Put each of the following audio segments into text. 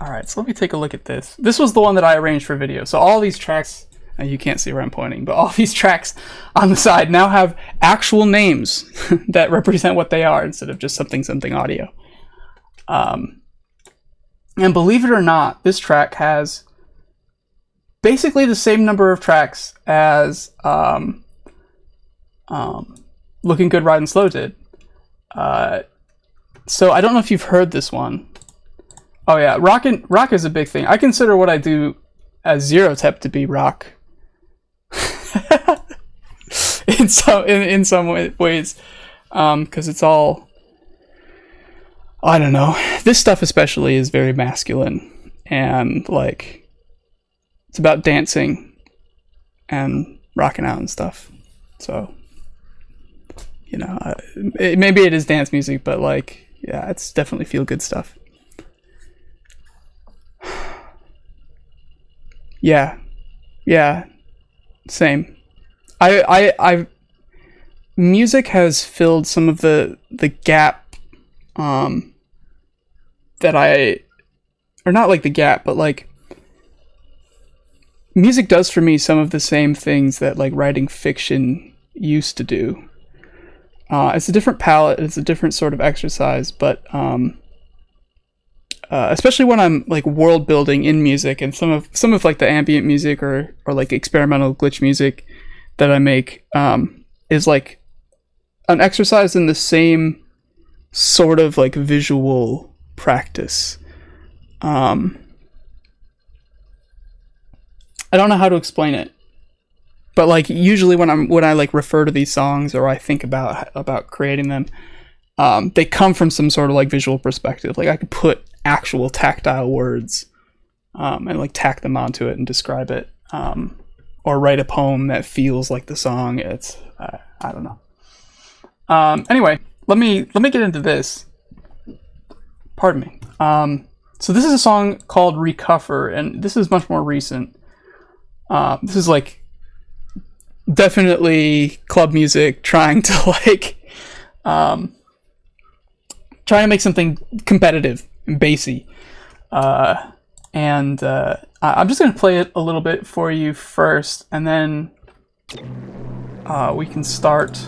Alright, so let me take a look at this. This was the one that I arranged for video. So all these tracks, and you can't see where I'm pointing, but all these tracks on the side now have actual names that represent what they are instead of just something audio. And believe it or not, this track has basically the same number of tracks as Looking Good Riding Slow did. So I don't know if you've heard this one. Oh yeah, rock is a big thing. I consider what I do as Zero Tep to be rock. in some ways, because it's all, I don't know. This stuff especially is very masculine, and like it's about dancing and rocking out and stuff. So, you know, maybe it is dance music, but like, yeah, it's definitely feel good stuff. Yeah, same. I music has filled some of the gap, that or not like the gap, but like music does for me some of the same things that like writing fiction used to do. It's a different palette, it's a different sort of exercise, but especially when I'm like world building in music, and some of like the ambient music or like experimental glitch music that I make is like an exercise in the same sort of like visual practice. I don't know how to explain it, but like usually when I like refer to these songs or I think about creating them, they come from some sort of like visual perspective. Like I could put actual tactile words and like tack them onto it and describe it, or write a poem that feels like the song. It's I don't know. Anyway, let me get into this. Pardon me. So this is a song called Recuffer, and this is much more recent. This is like definitely club music trying to like trying to make something competitive and bassy. I'm just going to play it a little bit for you first, and then we can start.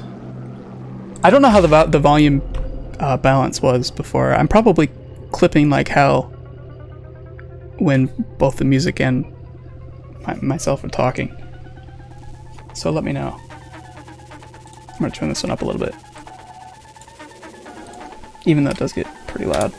I don't know how the volume balance was before. I'm probably clipping like hell when both the music and myself are talking. So let me know. I'm going to turn this one up a little bit, even though it does get pretty loud.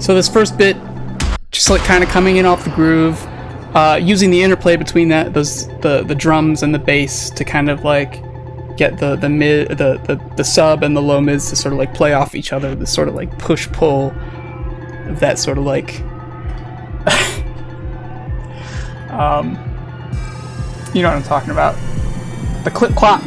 So this first bit, just like kind of coming in off the groove, using the interplay between the drums and the bass to kind of like get the mid, the sub and the low mids to sort of like play off each other. This sort of like push pull, that sort of like, you know what I'm talking about, the clip clop.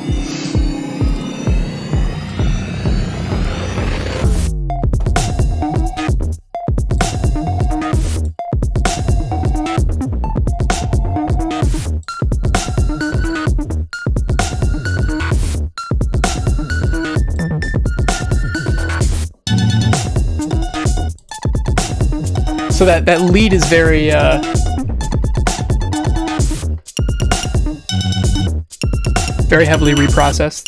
So that lead is very very heavily reprocessed.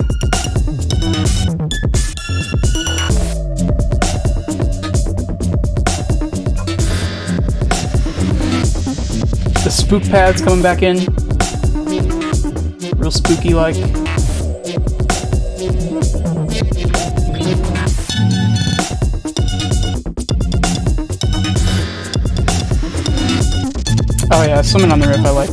The Spook Pads coming back in, real spooky like. Oh yeah, Swimming on the Roof I like.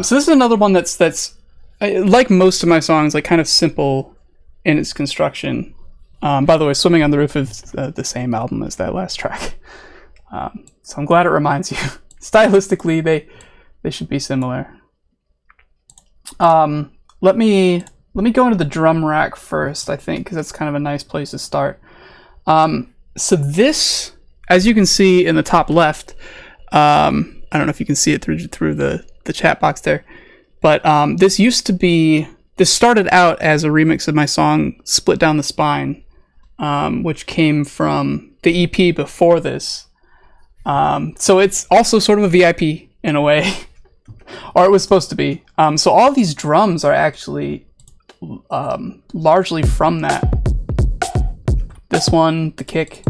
So this is another one that's like most of my songs, like kind of simple in its construction. By the way, Swimming on the Roof is the same album as that last track. So I'm glad it reminds you. Stylistically, they should be similar. Let me go into the drum rack first, I think, because that's kind of a nice place to start. So this, as you can see in the top left, I don't know if you can see it through the chat box there, but this started out as a remix of my song Split Down the Spine, which came from the EP before this. So it's also sort of a VIP in a way, or it was supposed to be. So all these drums are actually largely from that. This one, the kick,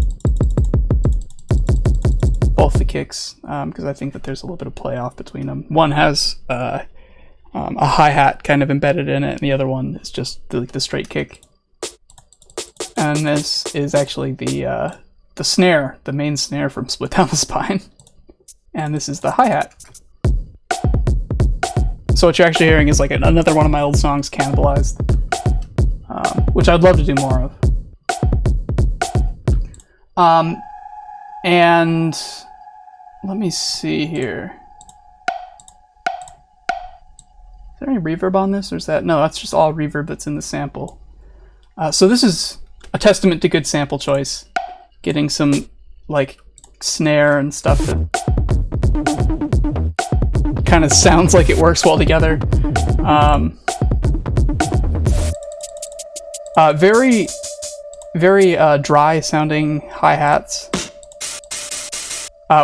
both the kicks, because I think that there's a little bit of play off between them. One has a hi-hat kind of embedded in it, and the other one is just the straight kick. And this is actually the snare, the main snare from Split Down the Spine. And this is the hi-hat. So what you're actually hearing is like another one of my old songs cannibalized, which I'd love to do more of. And let me see here. Is there any reverb on this, or is that... No, that's just all reverb that's in the sample. So this is a testament to good sample choice. Getting some, like, snare and stuff that kind of sounds like it works well together. Very, very dry sounding hi-hats.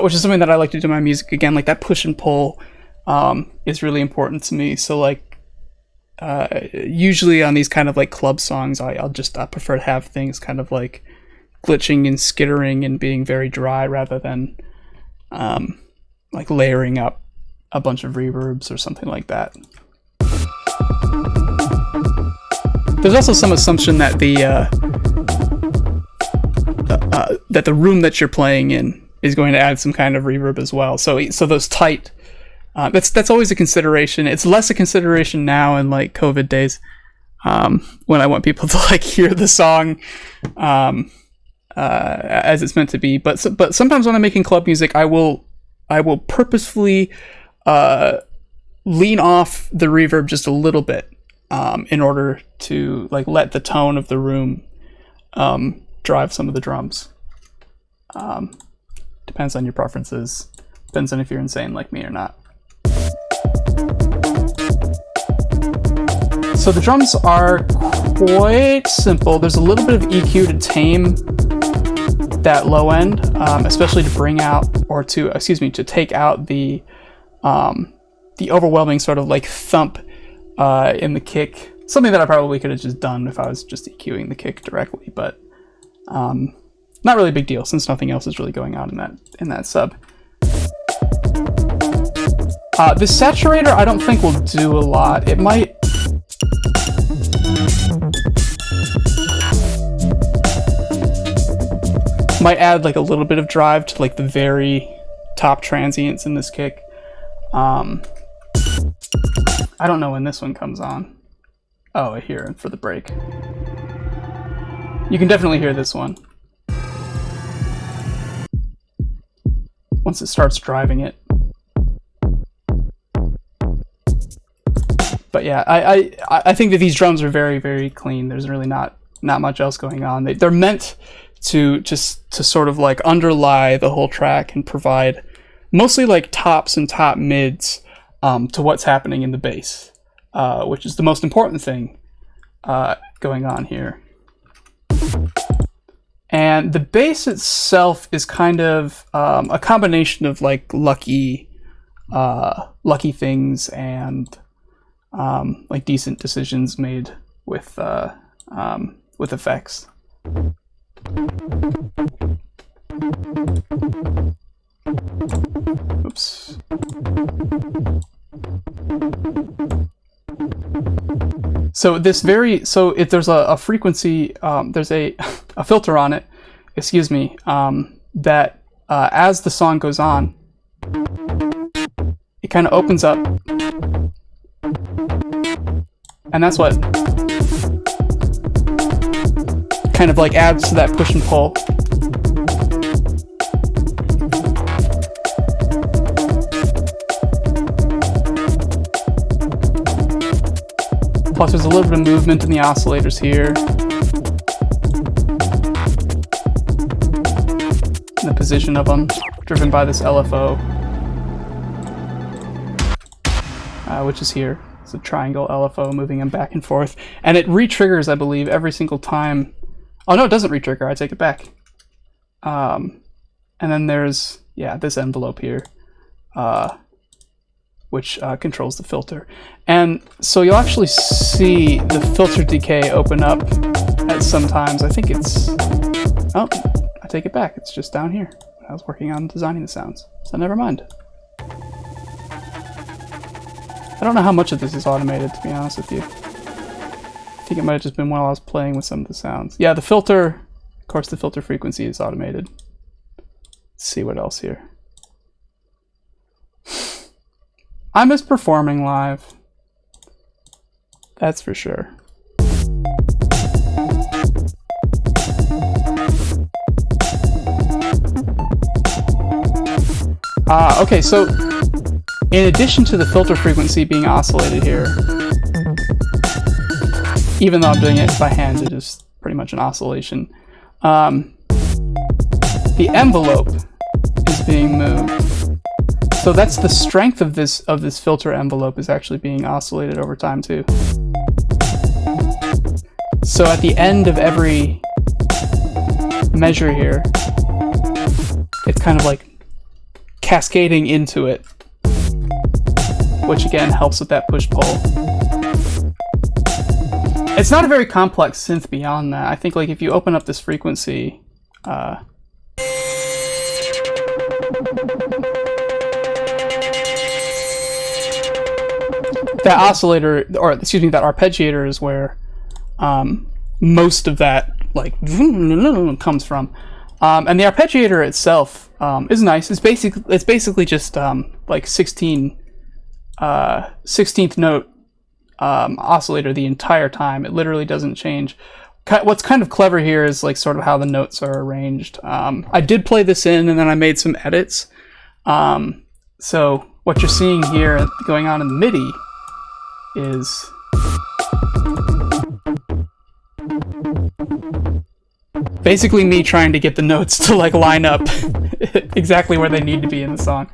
Which is something that I like to do in my music. Again, like that push and pull is really important to me. So like usually on these kind of like club songs, I'll just prefer to have things kind of like glitching and skittering and being very dry rather than like layering up a bunch of reverbs or something like that. There's also some assumption that that the room that you're playing in is going to add some kind of reverb as well. So those tight, that's always a consideration. It's less a consideration now in like COVID days, when I want people to like hear the song as it's meant to be. But sometimes when I'm making club music, I will purposefully lean off the reverb just a little bit in order to like let the tone of the room drive some of the drums. Depends on your preferences. Depends on if you're insane like me or not. So the drums are quite simple. There's a little bit of EQ to tame that low end, especially to bring out, or to take out the overwhelming sort of like thump in the kick. Something that I probably could have just done if I was just EQing the kick directly, but not really a big deal since nothing else is really going on in that sub. The saturator I don't think will do a lot. It might add like a little bit of drive to like the very top transients in this kick. I don't know when this one comes on. Oh, I hear it for the break. You can definitely hear this one once it starts driving it. But yeah, I think that these drums are very, very clean. There's really not much else going on. They're meant to sort of like underlie the whole track and provide mostly like tops and top mids to what's happening in the bass, which is the most important thing going on here. And the bass itself is kind of a combination of like lucky things and like decent decisions made with effects. Oops. So if there's a frequency, there's a filter on it, excuse me, that as the song goes on, it kind of opens up, and that's what kind of like adds to that push and pull. Plus there's a little bit of movement in the oscillators here. And the position of them, driven by this LFO, which is here. It's a triangle LFO moving them back and forth. And it re-triggers, I believe, every single time. Oh no, it doesn't re-trigger, I take it back. And then there's, yeah, this envelope here, which controls the filter. And so you'll actually see the filter decay open up at sometimes. I think it's, oh, I take it back. It's just down here. I was working on designing the sounds, so never mind. I don't know how much of this is automated, to be honest with you. I think it might have just been while I was playing with some of the sounds. Yeah, the filter, of course the filter frequency is automated. Let's see what else here. I miss performing live. That's for sure. Okay, so in addition to the filter frequency being oscillated here, even though I'm doing it by hand, it is pretty much an oscillation. The envelope is being moved. So that's the strength of this filter envelope is actually being oscillated over time too. So at the end of every measure here, it's kind of like cascading into it, which again helps with that push-pull. It's not a very complex synth beyond that. I think like if you open up this frequency, that oscillator, or excuse me, that arpeggiator is where most of that like comes from. And the arpeggiator itself is nice. It's basically just like 16th note oscillator the entire time. It literally doesn't change. What's kind of clever here is like sort of how the notes are arranged. I did play this in and then I made some edits. So what you're seeing here going on in the MIDI is basically me trying to get the notes to like line up exactly where they need to be in the song.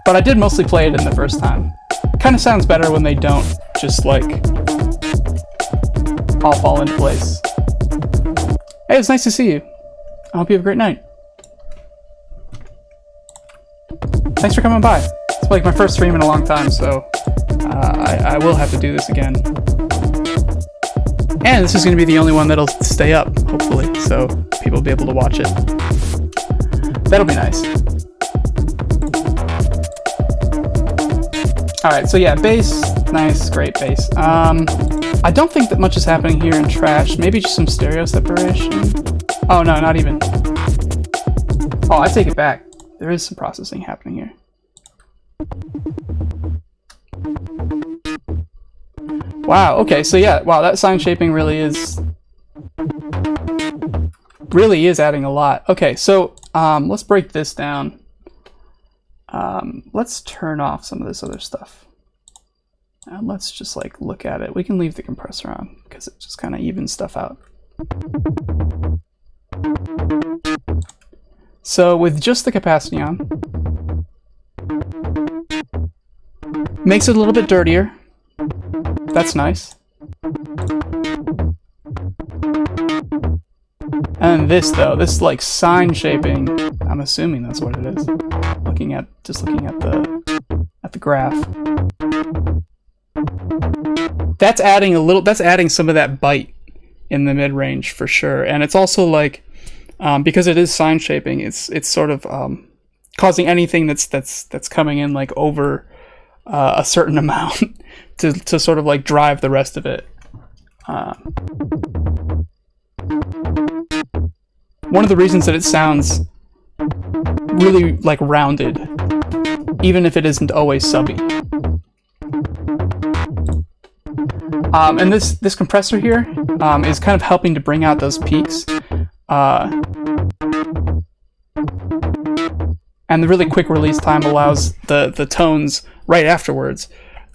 But I did mostly play it in the first time. Kind of sounds better when they don't just like all fall into place. Hey, it's nice to see you. I hope you have a great night. Thanks for coming by. It's like my first stream in a long time, so I will have to do this again. And this is going to be the only one that'll stay up, hopefully, so people will be able to watch it. That'll be nice. Alright, so yeah, bass, nice, great bass. I don't think that much is happening here in trash, maybe just some stereo separation. Oh no, not even. Oh, I take it back. There is some processing happening here. Wow, okay, so yeah, wow, that sign shaping really is adding a lot. Okay, so let's break this down. Let's turn off some of this other stuff. And let's just like look at it. We can leave the compressor on because it just kind of evens stuff out. So with just the capacity on, makes it a little bit dirtier. That's nice. And this though, this like sign shaping, I'm assuming that's what it is. Looking at the graph. That's adding some of that bite in the mid-range for sure. And it's also like because it is sign shaping, it's sort of causing anything that's coming in like over a certain amount to sort of like drive the rest of it. One of the reasons that it sounds really like rounded, even if it isn't always subby. And this compressor here is kind of helping to bring out those peaks. And the really quick release time allows the tones right afterwards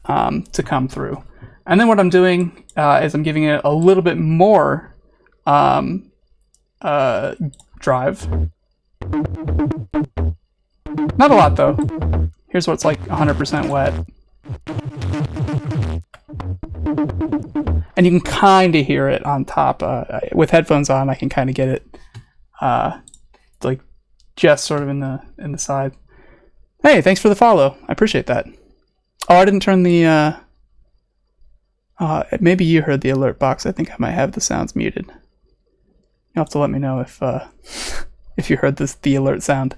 to come through. And then what I'm doing is I'm giving it a little bit more drive. Not a lot though. Here's what's like 100% wet. And you can kind of hear it on top. With headphones on, I can kind of get it like just sort of in the side. Hey, thanks for the follow. I appreciate that. Oh, I didn't turn the maybe you heard the alert box. I think I might have the sounds muted. You'll have to let me know if if you heard the alert sound.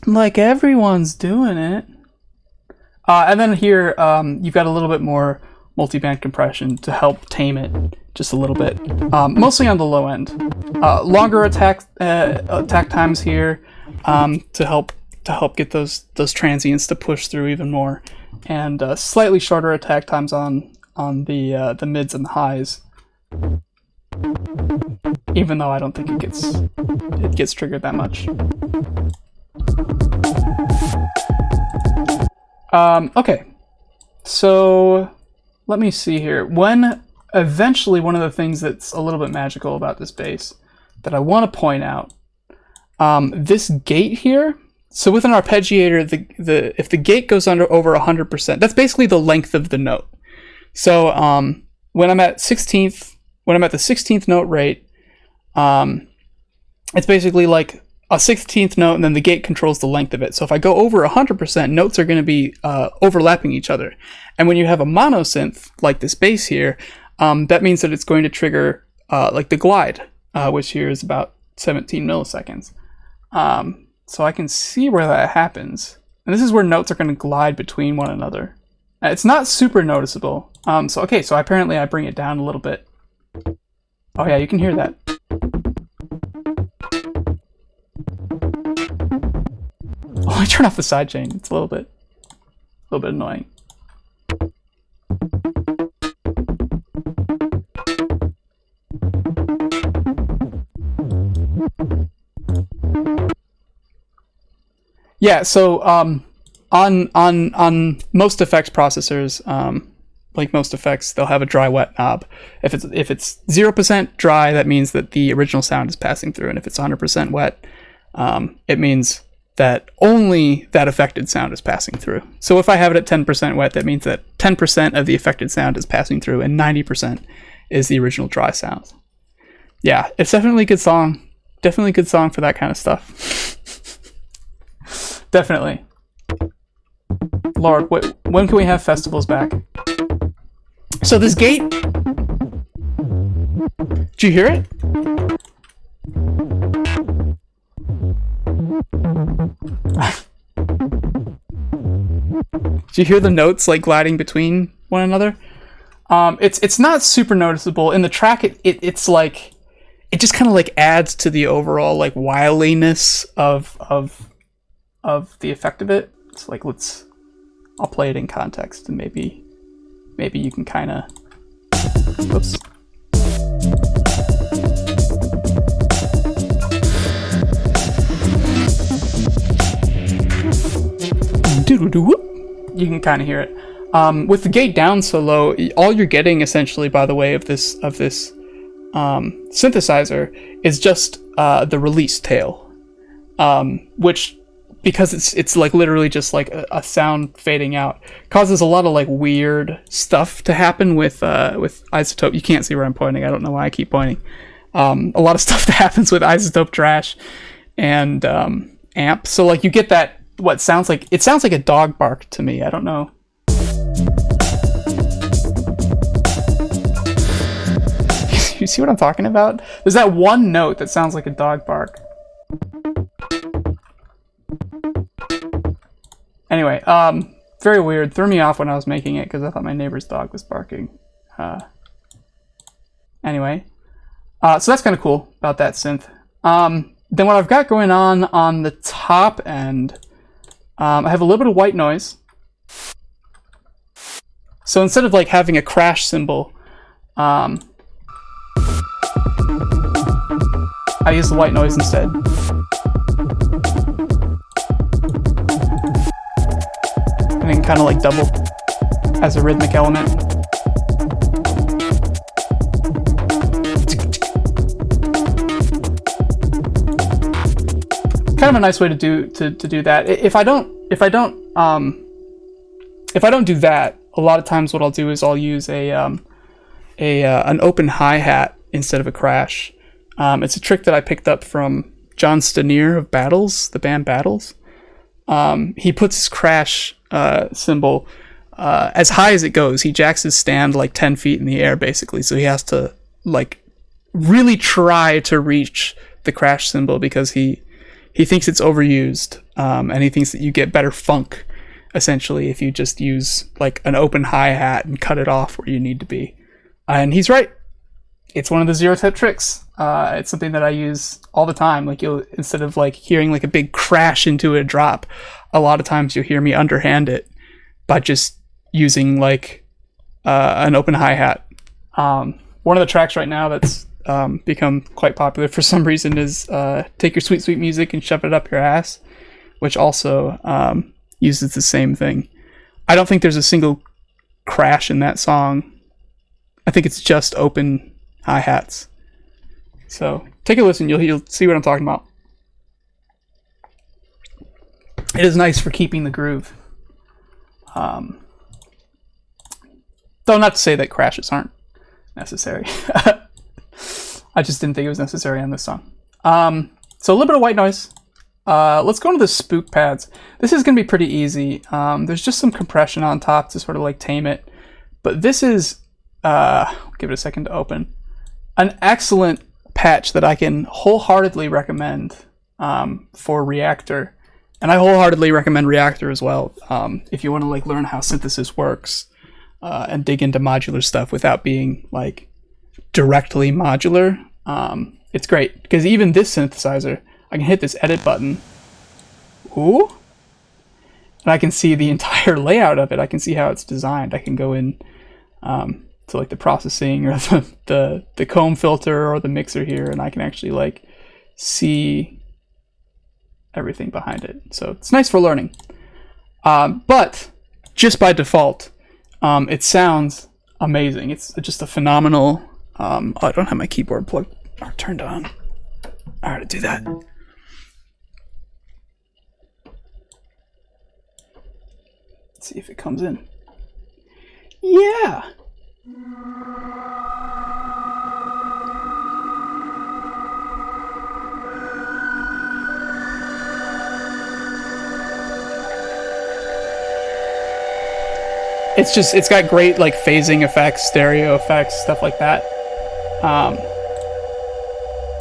Like everyone's doing it. And then here you've got a little bit more multiband compression to help tame it just a little bit, mostly on the low end. Longer attack times here to help get those transients to push through even more, and slightly shorter attack times on the mids and the highs. Even though I don't think it gets triggered that much. Okay, so let me see here. Eventually, one of the things that's a little bit magical about this bass that I want to point out, this gate here. So with an arpeggiator, if the gate goes over 100%, that's basically the length of the note. So when I'm at the 16th note rate, it's basically like a 16th note, and then the gate controls the length of it. So if I go over 100%, notes are going to be overlapping each other. And when you have a mono synth like this bass here, that means that it's going to trigger like the glide, which here is about 17 milliseconds. So I can see where that happens. And this is where notes are going to glide between one another. It's not super noticeable. So apparently I bring it down a little bit. Oh yeah, you can hear that. Oh, I turn off the sidechain. It's a little bit annoying. Yeah, so on most effects processors, like most effects, they'll have a dry wet knob. If it's 0% dry, that means that the original sound is passing through, and if it's 100% wet, it means that only that affected sound is passing through. So if I have it at 10% wet, that means that 10% of the affected sound is passing through, and 90% is the original dry sound. Yeah, it's definitely a good song. Definitely a good song for that kind of stuff. Definitely. Lord, when can we have festivals back? So this gate... Did you hear it? Did you hear the notes like gliding between one another? It's not super noticeable. In the track, it's like... It just kind of like adds to the overall like wiliness of the effect of it. It's like, I'll play it in context, and maybe you can kind of... Whoops. You can kind of hear it. With the gate down so low, all you're getting essentially by the way of this synthesizer is just the release tail, which, because it's like literally just like a sound fading out, causes a lot of like weird stuff to happen with isotope. You can't see where I'm pointing. I don't know why I keep pointing. A lot of stuff that happens with isotope trash and amp. So like you get that it sounds like a dog bark to me. I don't know. You see what I'm talking about? There's that one note that sounds like a dog bark. Anyway, very weird. Threw me off when I was making it because I thought my neighbor's dog was barking. Anyway, so that's kind of cool about that synth. Then what I've got going on the top end, I have a little bit of white noise. So instead of like having a crash cymbal, I use the white noise instead. And then kind of like double as a rhythmic element. Kind of a nice way to do that. If I don't do that, a lot of times what I'll do is I'll use an open hi-hat instead of a crash. It's a trick that I picked up from John Stanier of Battles, the band Battles. He puts his crash cymbal as high as it goes. He jacks his stand like 10 feet in the air, basically. So he has to like really try to reach the crash cymbal because he thinks it's overused, and he thinks that you get better funk, essentially, if you just use like an open hi-hat and cut it off where you need to be. And he's right. It's one of the Zero Tep tricks. It's something that I use all the time. Like instead of like hearing like a big crash into a drop, a lot of times you'll hear me underhand it by just using like an open hi-hat. One of the tracks right now that's become quite popular for some reason is Take Your Sweet Sweet Music and Shove It Up Your Ass, which also uses the same thing. I don't think there's a single crash in that song. I think it's just open hi-hats. So take a listen, you'll see what I'm talking about. It is nice for keeping the groove. Though not to say that crashes aren't necessary. I just didn't think it was necessary on this song. So a little bit of white noise. Let's go into the Spook Pads. This is going to be pretty easy. There's just some compression on top to sort of like tame it. But this is, give it a second to open, an excellent patch that I can wholeheartedly recommend for Reactor. And I wholeheartedly recommend Reactor as well if you want to like learn how synthesis works and dig into modular stuff without being like directly modular. It's great because even this synthesizer, I can hit this edit button. Ooh. And I can see the entire layout of it. I can see how it's designed. I can go in to like the processing or the comb filter or the mixer here, and I can actually like see everything behind it. So it's nice for learning. But just by default, it sounds amazing. It's just a phenomenal. Oh, I don't have my keyboard plugged or turned on. All right, to do that. Let's see if it comes in. Yeah. It's got great like phasing effects, stereo effects, stuff like that.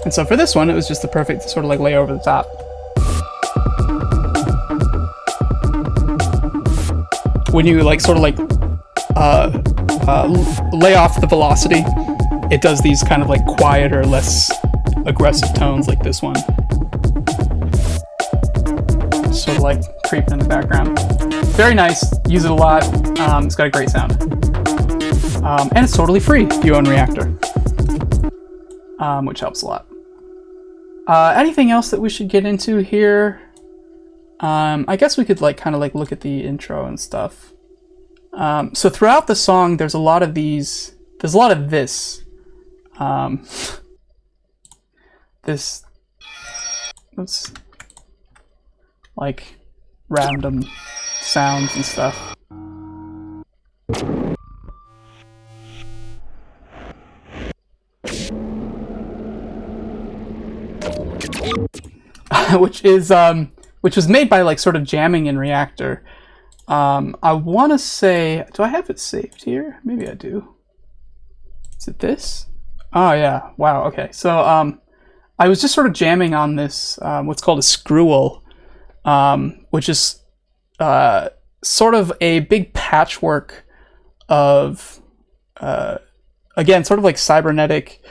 And so for this one, it was just the perfect sort of like lay over the top. When you like sort of like lay off the velocity, it does these kind of like quieter, less aggressive tones like this one. Sort of like creeping in the background. Very nice, use it a lot. It's got a great sound. And it's totally free if you own Reactor, which helps a lot. Anything else that we should get into here? I guess we could like kind of like look at the intro and stuff. So throughout the song, there's a lot of these. There's a lot of this. This. Oops. Like random sounds and stuff. Which was made by like sort of jamming in Reactor. I want to say, do I have it saved here? Maybe I do. Is it this? Oh yeah, wow, okay. So I was just sort of jamming on this, what's called a screwel, which is sort of a big patchwork of, again, sort of like cybernetic,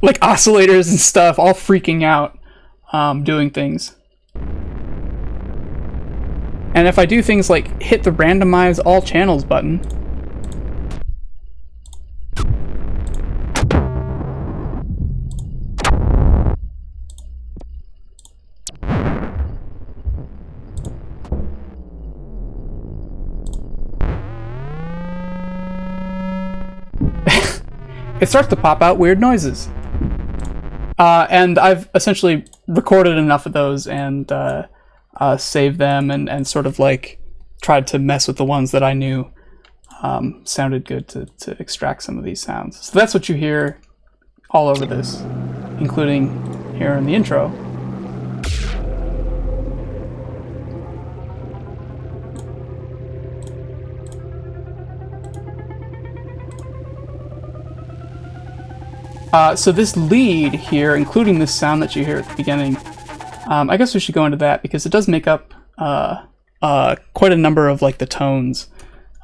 like oscillators and stuff, all freaking out, doing things. And if I do things like hit the randomize all channels button, it starts to pop out weird noises. And I've essentially recorded enough of those and saved them and sort of like tried to mess with the ones that I knew sounded good to extract some of these sounds. So that's what you hear all over this, including here in the intro. So this lead here, including this sound that you hear at the beginning, I guess we should go into that because it does make up quite a number of like the tones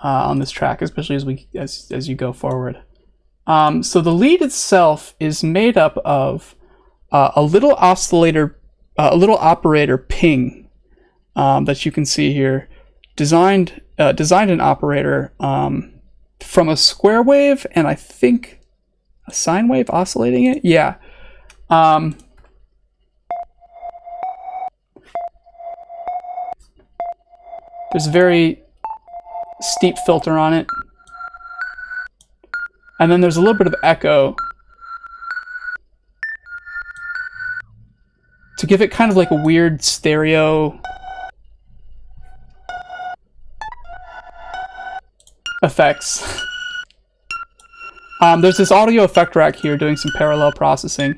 on this track, especially as you go forward. So the lead itself is made up of a little oscillator, a little operator ping that you can see here, designed an operator from a square wave and I think a sine wave oscillating it? Yeah. There's a very steep filter on it. And then there's a little bit of echo to give it kind of like a weird stereo effects. There's this audio effect rack here doing some parallel processing,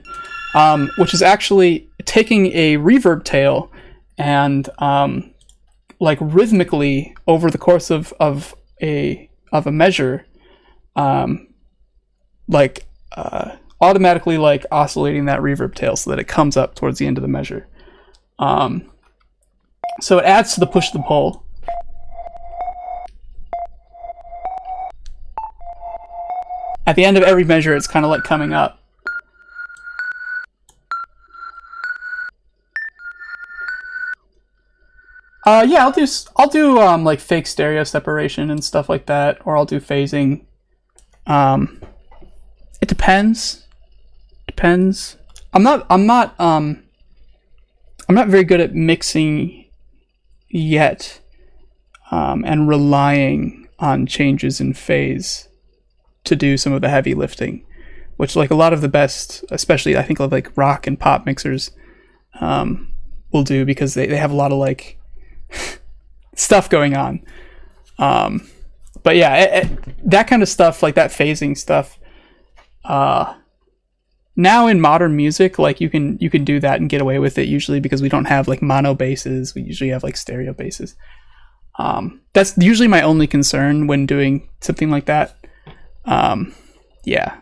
which is actually taking a reverb tail and like rhythmically over the course of a measure, automatically like oscillating that reverb tail so that it comes up towards the end of the measure. So it adds to the push to the pull. At the end of every measure, it's kind of like coming up. Yeah, I'll do like fake stereo separation and stuff like that, or I'll do phasing. It depends. I'm not very good at mixing yet, and relying on changes in phase to do some of the heavy lifting, which like a lot of the best, especially I think like rock and pop mixers, will do because they have a lot of like stuff going on. But yeah, that kind of stuff, like that phasing stuff, now in modern music, like you can do that and get away with it usually because we don't have like mono basses. We usually have like stereo basses. That's usually my only concern when doing something like that. Yeah,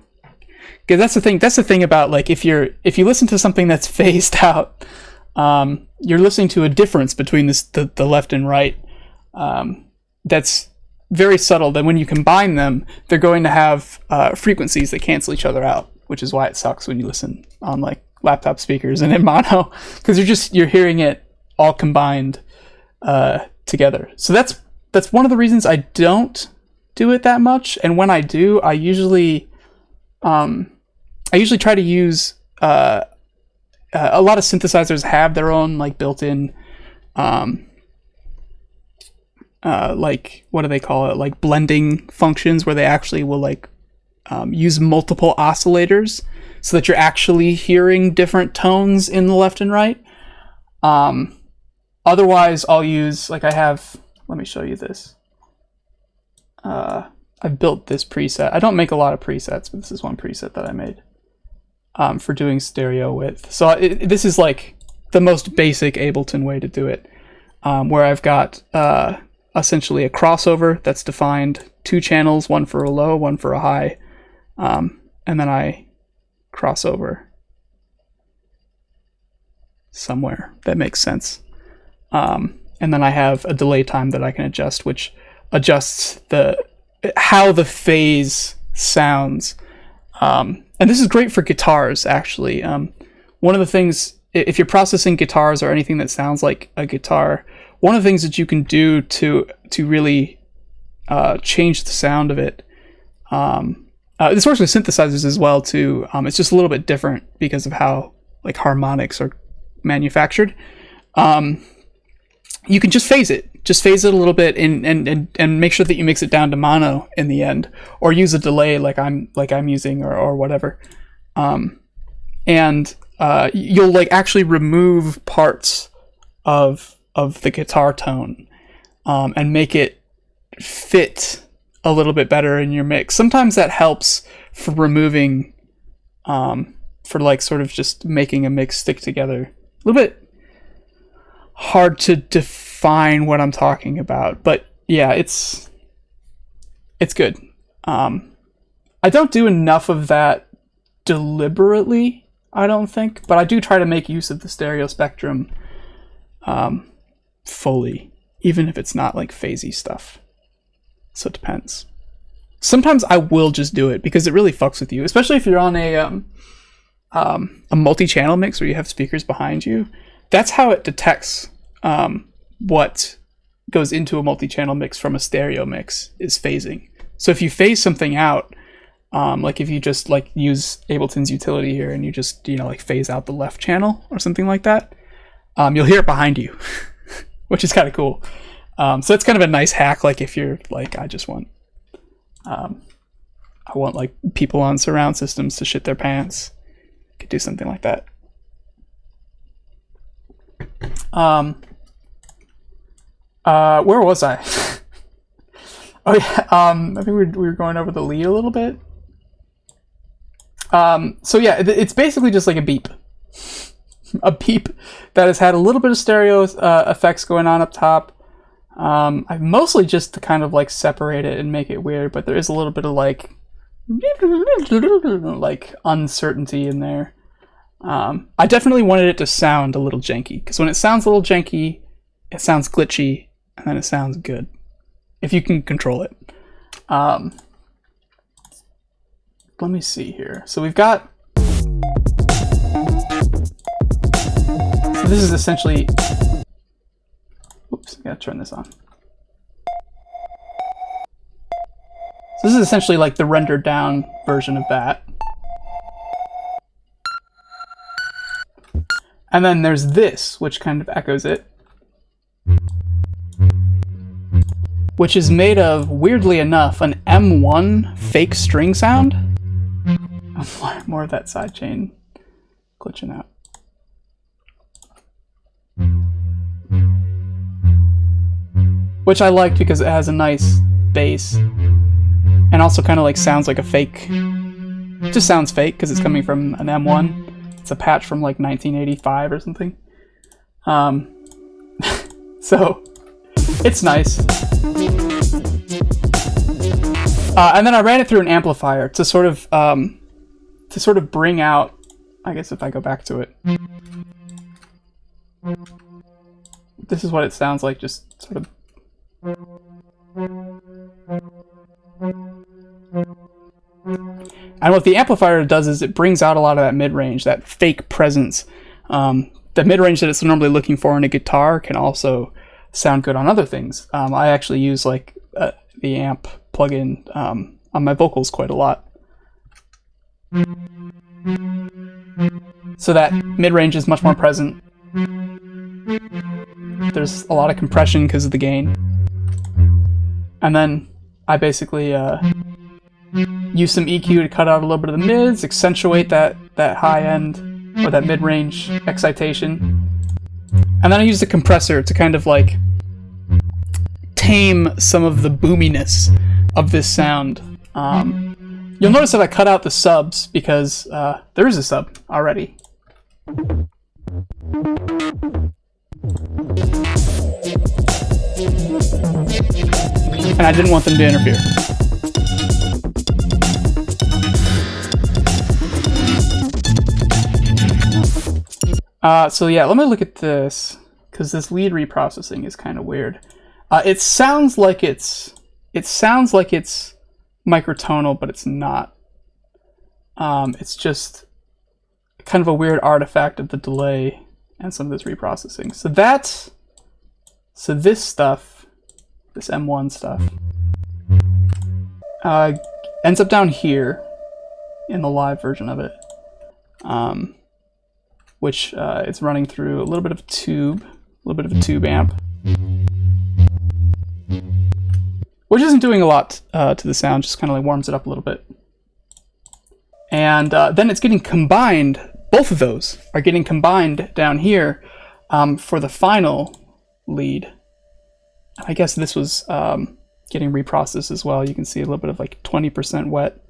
because that's the thing about like if you listen to something that's phased out, you're listening to a difference between the left and right. That's very subtle. Then when you combine them, they're going to have frequencies that cancel each other out, which is why it sucks when you listen on like laptop speakers and in mono, because you're hearing it all combined together. So that's one of the reasons I don't do it that much. And when I do, I usually try to use a lot of synthesizers have their own like built-in like what do they call it, like blending functions, where they actually will like use multiple oscillators so that you're actually hearing different tones in the left and right. Otherwise I'll use like let me show you this. I've built this preset. I don't make a lot of presets, but this is one preset that I made for doing stereo width. So this is like the most basic Ableton way to do it, where I've got essentially a crossover that's defined, 2 channels, one for a low, one for a high, and then I cross over. somewhere that makes sense. And then I have a delay time that I can adjust, which adjusts how the phase sounds. And this is great for guitars, actually. One of the things, if you're processing guitars or anything that sounds like a guitar, one of the things that you can do to really change the sound of it, this works with synthesizers as well too. It's just a little bit different because of how like harmonics are manufactured. You can just phase it a little bit and make sure that you mix it down to mono in the end, or use a delay like I'm using or whatever. And you'll like actually remove parts of the guitar tone, and make it fit a little bit better in your mix. Sometimes that helps for removing, for like sort of just making a mix stick together. A little bit hard to define what I'm talking about, but yeah, it's good. I don't do enough of that deliberately, I don't think, but I do try to make use of the stereo spectrum fully, even if it's not like phasey stuff. So it depends. Sometimes I will just do it because it really fucks with you, especially if you're on a multi-channel mix where you have speakers behind you. That's how it detects what goes into a multi-channel mix from a stereo mix is phasing. So if you phase something out, like if you just like use Ableton's utility here and you just, like phase out the left channel or something like that, you'll hear it behind you, which is kind of cool. So it's kind of a nice hack. Like if you're like, I want like people on surround systems to shit their pants, you could do something like that. Where was I? Oh yeah, I think we were going over the lead a little bit. So yeah, it's basically just like a beep that has had a little bit of stereo effects going on up top. I mostly just to kind of like separate it and make it weird, but there is a little bit of like uncertainty in there. I definitely wanted it to sound a little janky, because when it sounds a little janky, it sounds glitchy, and then it sounds good if you can control it. Let me see here. So we've got, so this is essentially, oops, I gotta turn this on. So this is essentially like the rendered down version of that. And then there's this, which kind of echoes it, which is made of, weirdly enough, an M1 fake string sound. More of that sidechain glitching out. Which I liked because it has a nice bass, and also kind of like sounds like a fake. It just sounds fake because it's coming from an M1. It's a patch from like 1985 or something. So it's nice. And then I ran it through an amplifier to sort of bring out, I guess if I go back to it, this is what it sounds like, just sort of. And what the amplifier does is it brings out a lot of that mid-range, that fake presence. The mid-range that it's normally looking for in a guitar can also sound good on other things. I actually use like the amp plugin on my vocals quite a lot. So that mid-range is much more present. There's a lot of compression because of the gain. And then I basically use some EQ to cut out a little bit of the mids, accentuate that high end or that mid-range excitation. And then I use the compressor to kind of like tame some of the boominess of this sound. You'll notice that I cut out the subs because there is a sub already. And I didn't want them to interfere. So yeah, let me look at this, because this lead reprocessing is kind of weird. It sounds like it's microtonal, but it's not. It's just kind of a weird artifact of the delay and some of this reprocessing. So this stuff, this M1 stuff, ends up down here in the live version of it, which is running through a little bit of a tube amp, which isn't doing a lot to the sound, just kind of like warms it up a little bit. And then it's getting combined, both of those are getting combined down here for the final lead. I guess this was getting reprocessed as well. You can see a little bit of like 20% wet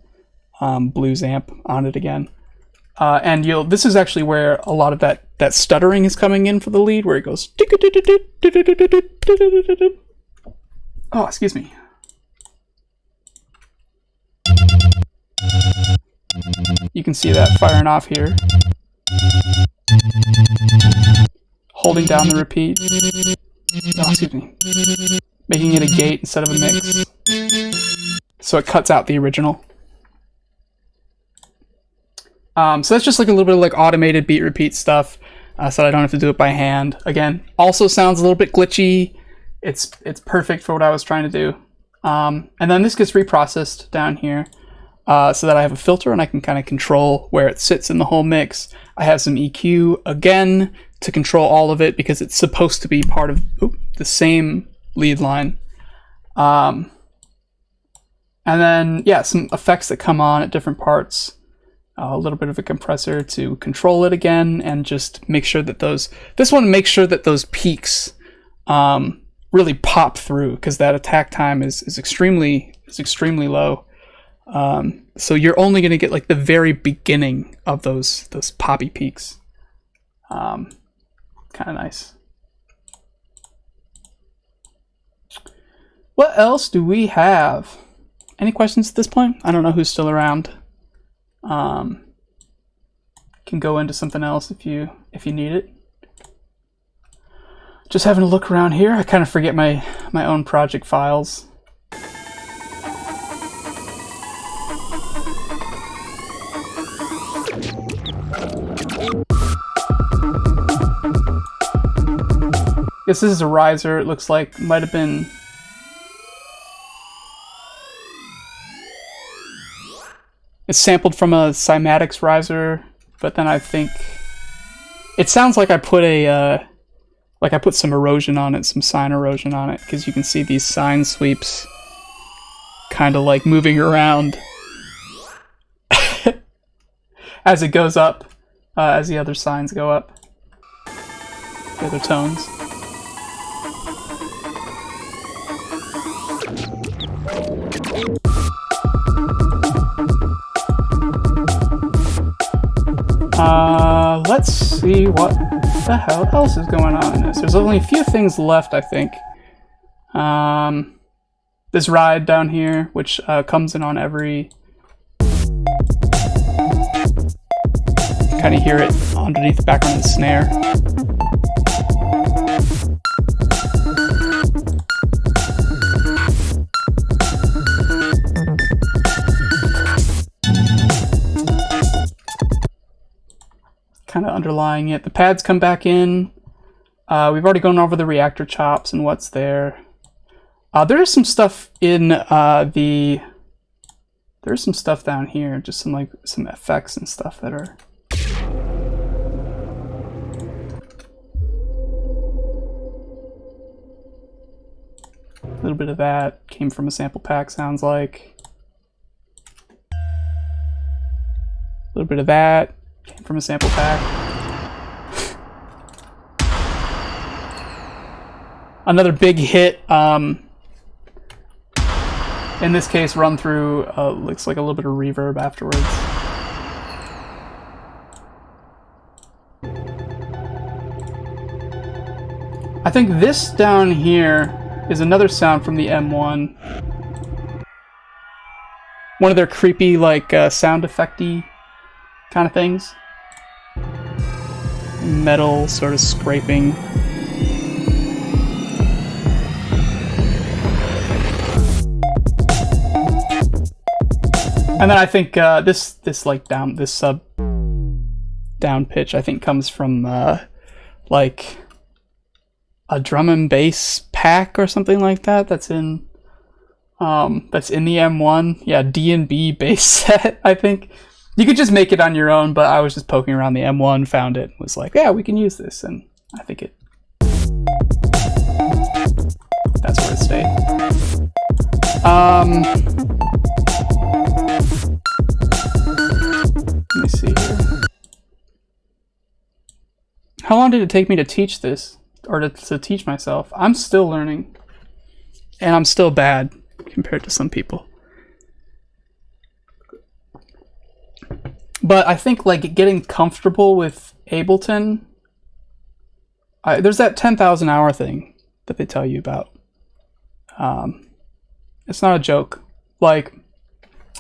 blues amp on it again. And this is actually where a lot of that stuttering is coming in for the lead, where it goes. Oh, excuse me. You can see that firing off here. Holding down the repeat. Oh, excuse me. Making it a gate instead of a mix. So it cuts out the original. So that's just like a little bit of like automated beat repeat stuff, so that I don't have to do it by hand. Again, also sounds a little bit glitchy. It's perfect for what I was trying to do. And then this gets reprocessed down here, so that I have a filter and I can kind of control where it sits in the whole mix. I have some EQ again to control all of it, because it's supposed to be part of the same lead line. And then yeah, some effects that come on at different parts. A little bit of a compressor to control it again, and just make sure that this one makes sure that those peaks really pop through, because that attack time is extremely low. So you're only going to get like the very beginning of those poppy peaks. Kind of nice. What else do we have? Any questions at this point? I don't know who's still around. Can go into something else if you need it. Just having a look around here. I kind of forget my own project files. Guess this is a riser. It looks like might have been. It's sampled from a cymatics riser, but then I think it sounds like I put some erosion on it, some sine erosion on it, because you can see these sine sweeps kind of like moving around as it goes up, as the other sines go up, the other tones. Let's see what the hell else is going on in this. There's only a few things left, I think. This ride down here, which comes in on every... Kind of hear it underneath the background of the snare. Kind of underlying it. The pads come back in. We've already gone over the reactor chops and what's there. There is some stuff in there's some stuff down here, just some effects and stuff that are a little bit of that came from a sample pack, sounds like. A little bit of that came from a sample pack. Another big hit, in this case, run through, looks like a little bit of reverb afterwards. I think this down here is another sound from the M1. One of their creepy, like, sound effect-y kind of things. metal sort of scraping. And then I think this sub down pitch I think comes from like a drum and bass pack or something like that. That's in the M1. Yeah, D&B bass set. I think you could just make it on your own, but I was just poking around the M1, found it, was like, yeah, we can use this, and I think that's where it stayed. Let me see here. How long did it take me to teach this? Or to teach myself? I'm still learning. And I'm still bad compared to some people. But I think like getting comfortable with Ableton, there's that 10,000 hour thing that they tell you about. It's not a joke. Like,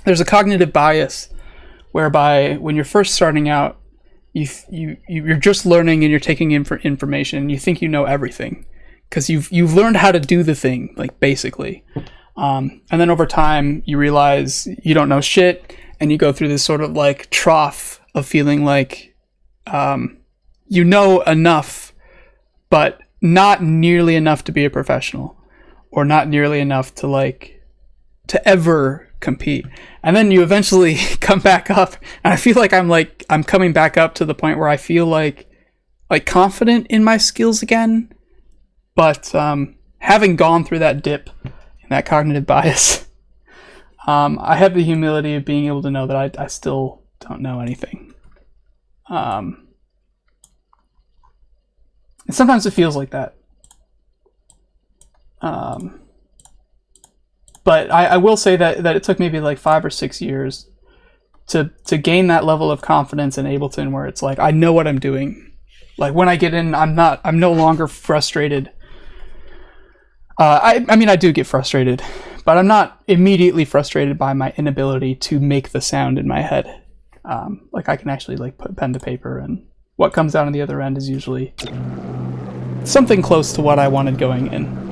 there's a cognitive bias whereby when you're first starting out, you're just learning and you're taking in for information and you think you know everything because you've learned how to do the thing, like, basically. And then over time you realize you don't know shit, and you go through this sort of like trough of feeling like you know enough, but not nearly enough to be a professional, or not nearly enough to ever compete. And then you eventually come back up, and I feel like I'm coming back up to the point where I feel like confident in my skills again, but having gone through that dip in that cognitive bias, I have the humility of being able to know that I still don't know anything. And sometimes it feels like that. But I will say that it took maybe like 5 or 6 years to gain that level of confidence in Ableton where it's like, I know what I'm doing. Like when I get in, I'm no longer frustrated. I mean, I do get frustrated, but I'm not immediately frustrated by my inability to make the sound in my head. Like I can actually like put pen to paper, and what comes out on the other end is usually something close to what I wanted going in.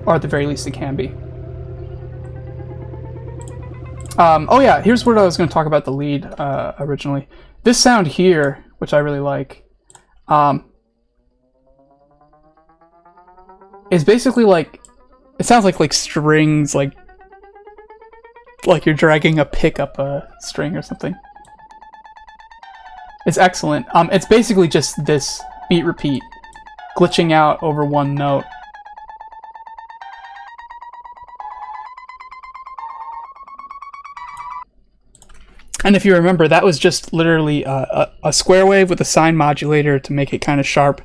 Or at the very least it can be. Oh yeah, here's what I was going to talk about the lead originally. This sound here, which I really like, is basically like, it sounds like strings, like you're dragging a pick up a string or something. It's excellent. It's basically just this beat repeat glitching out over one note. And if you remember, that was just literally a square wave with a sine modulator to make it kind of sharp.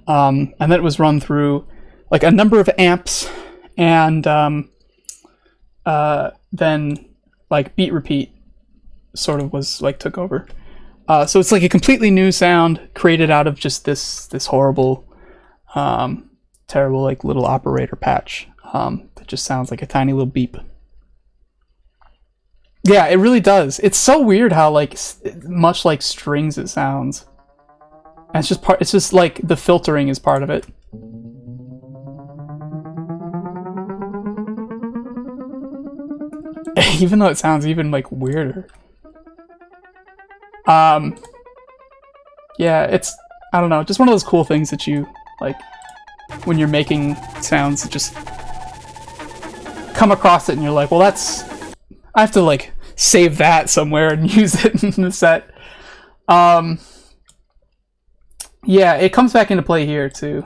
And then it was run through like a number of amps, and then like beat repeat sort of was like took over. So it's like a completely new sound created out of just this horrible, terrible like little operator patch that just sounds like a tiny little beep. Yeah, it really does. It's so weird how like much like strings it sounds. And it's just like the filtering is part of it. Even though it sounds even like weirder. Yeah, it's, I don't know, just one of those cool things that you like when you're making sounds, just come across it and you're like, well, that's, I have to like save that somewhere and use it in the set. Yeah, it comes back into play here too.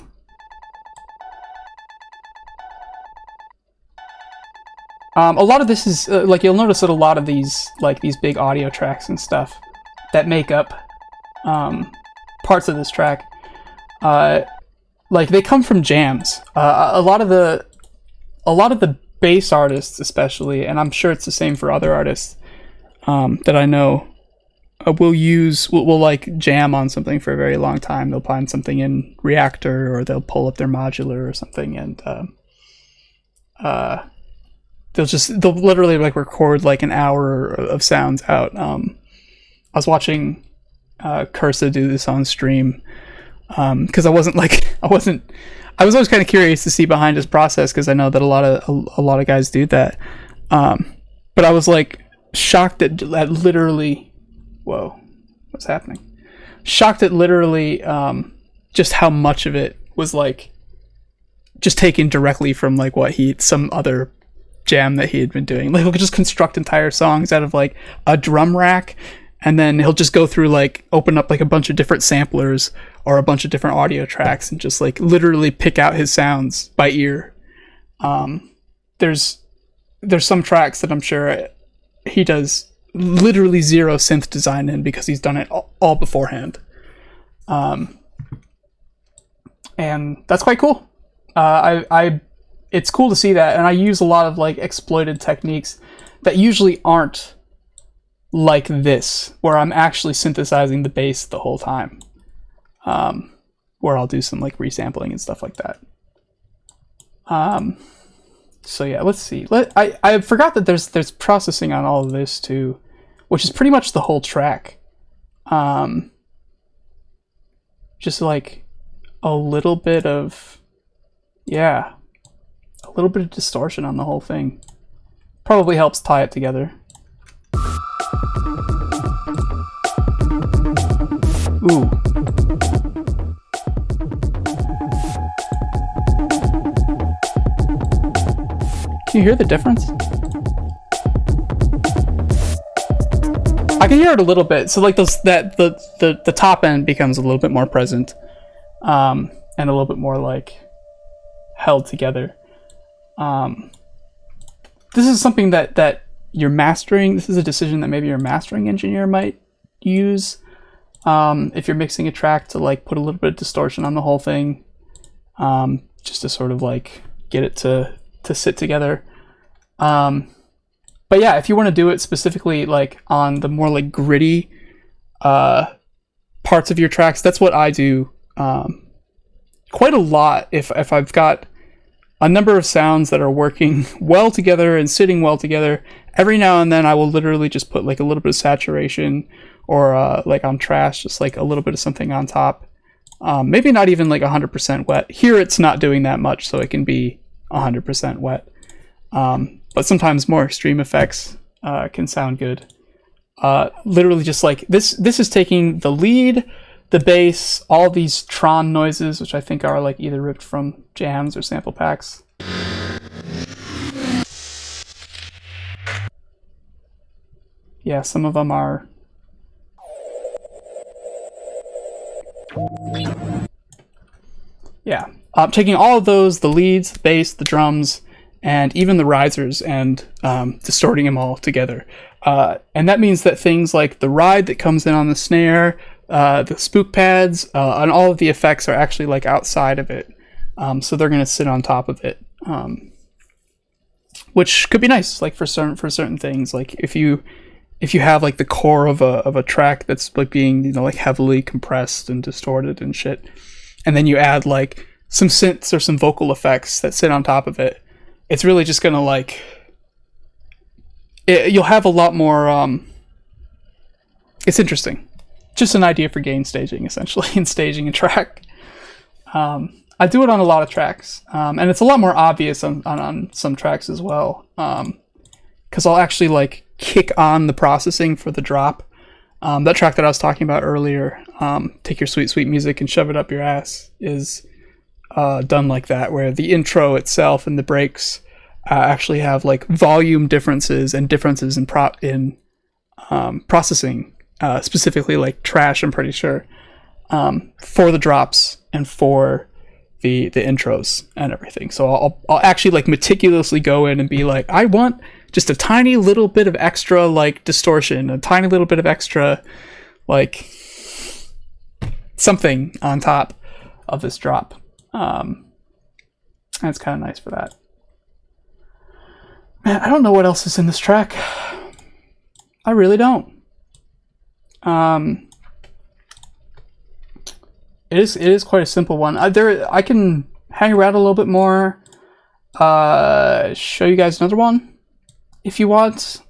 A lot of this is like, you'll notice that a lot of these big audio tracks and stuff that make up parts of this track, like they come from jams. A lot of the bass artists especially, and I'm sure it's the same for other artists that I know, will like jam on something for a very long time. They'll find something in Reactor, or they'll pull up their modular or something, and they'll literally like record like an hour of sounds out, I was watching Cursa do this on stream, because I was always kind of curious to see behind his process, because I know that a lot of guys do that. But I was like shocked at literally, whoa, what's happening? Shocked at literally just how much of it was like just taken directly from like some other jam that he had been doing. Like he'll just construct entire songs out of like a drum rack, and then he'll just go through like open up like a bunch of different samplers or a bunch of different audio tracks and just like literally pick out his sounds by ear. There's some tracks that I'm sure he does literally zero synth design in, because he's done it all beforehand. And that's quite cool. It's cool to see that, and I use a lot of like exploited techniques that usually aren't like this, where I'm actually synthesizing the bass the whole time. Where I'll do some like resampling and stuff like that. So yeah, let's see. I forgot that there's processing on all of this too, which is pretty much the whole track. Just like a little bit of distortion on the whole thing. Probably helps tie it together. Ooh. Can you hear the difference? I can hear it a little bit. So like the top end becomes a little bit more present, and a little bit more like held together. This is something that you're mastering. This is a decision that maybe your mastering engineer might use, if you're mixing a track, to like put a little bit of distortion on the whole thing, just to sort of like get it to sit together. But yeah, if you want to do it specifically like on the more like gritty parts of your tracks, that's what I do quite a lot. If I've got a number of sounds that are working well together and sitting well together, every now and then I will literally just put like a little bit of saturation, or like on trash, just like a little bit of something on top. Maybe not even like 100% wet. Here it's not doing that much, so it can be 100% wet. But sometimes more extreme effects can sound good. Literally just like this is taking the lead, the bass, all these Tron noises, which I think are like either ripped from jams or sample packs. Yeah, some of them are. Yeah, taking all of those, the leads, the bass, the drums, and even the risers, and distorting them all together. And that means that things like the ride that comes in on the snare, the spook pads, and all of the effects are actually like outside of it. So they're going to sit on top of it, which could be nice, like for certain things. Like if you have like the core of a track that's like being, you know, like heavily compressed and distorted and shit, and then you add like some synths or some vocal effects that sit on top of it, it's really just gonna like you'll have a lot more. It's interesting. Just an idea for gain staging, essentially, and staging a track. I do it on a lot of tracks, and it's a lot more obvious on some tracks as well, because I'll actually like kick on the processing for the drop. That track that I was talking about earlier, Take Your Sweet Sweet Music and Shove It Up Your Ass, is done like that, where the intro itself and the breaks actually have like volume differences and differences in processing, specifically like trash, I'm pretty sure, for the drops and for the intros and everything. So I'll actually like meticulously go in and be like, I want just a tiny little bit of extra like distortion, a tiny little bit of extra like something on top of this drop. And it's kind of nice for that. Man, I don't know what else is in this track. I really don't. It is quite a simple one. I can hang around a little bit more. Show you guys another one if you want.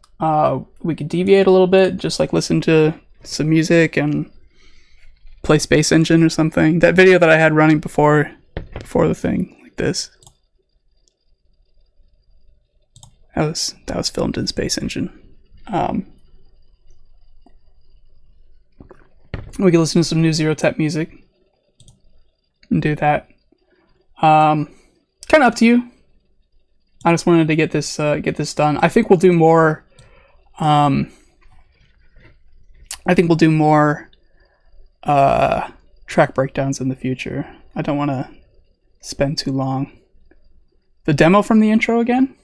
We could deviate a little bit, just like listen to some music and play Space Engine or something. That video that I had running before the thing, like this. That was filmed in Space Engine. We can listen to some new Zero Tep music and do that. Kind of up to you. I just wanted to get this done. I think we'll do more. Track breakdowns in the future. I don't want to spend too long. The demo from the intro again?